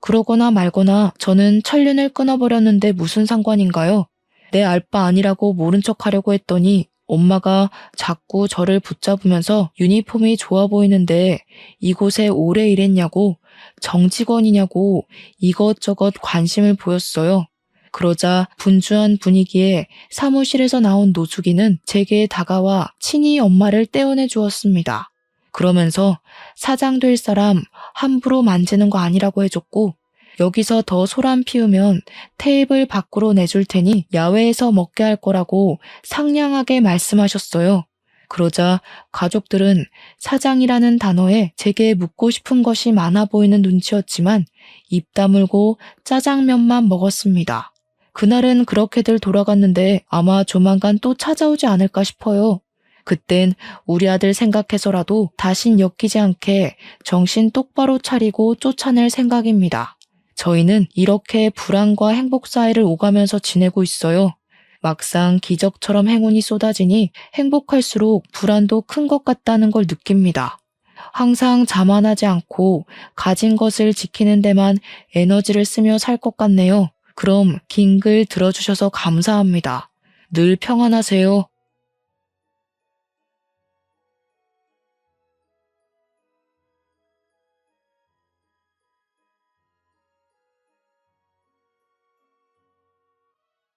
그러거나 말거나 저는 천륜을 끊어버렸는데 무슨 상관인가요? 내 알바 아니라고 모른 척 하려고 했더니 엄마가 자꾸 저를 붙잡으면서 유니폼이 좋아 보이는데 이곳에 오래 일했냐고 정직원이냐고 이것저것 관심을 보였어요. 그러자 분주한 분위기에 사무실에서 나온 노숙인은 제게 다가와 친히 엄마를 떼어내 주었습니다. 그러면서 사장 될 사람 함부로 만지는 거 아니라고 해줬고 여기서 더 소란 피우면 테이블 밖으로 내줄 테니 야외에서 먹게 할 거라고 상냥하게 말씀하셨어요. 그러자 가족들은 사장이라는 단어에 제게 묻고 싶은 것이 많아 보이는 눈치였지만 입 다물고 짜장면만 먹었습니다. 그날은 그렇게들 돌아갔는데 아마 조만간 또 찾아오지 않을까 싶어요. 그땐 우리 아들 생각해서라도 다신 엮이지 않게 정신 똑바로 차리고 쫓아낼 생각입니다. 저희는 이렇게 불안과 행복 사이를 오가면서 지내고 있어요. 막상 기적처럼 행운이 쏟아지니 행복할수록 불안도 큰 것 같다는 걸 느낍니다. 항상 자만하지 않고 가진 것을 지키는 데만 에너지를 쓰며 살 것 같네요. 그럼 긴 글 들어주셔서 감사합니다. 늘 평안하세요.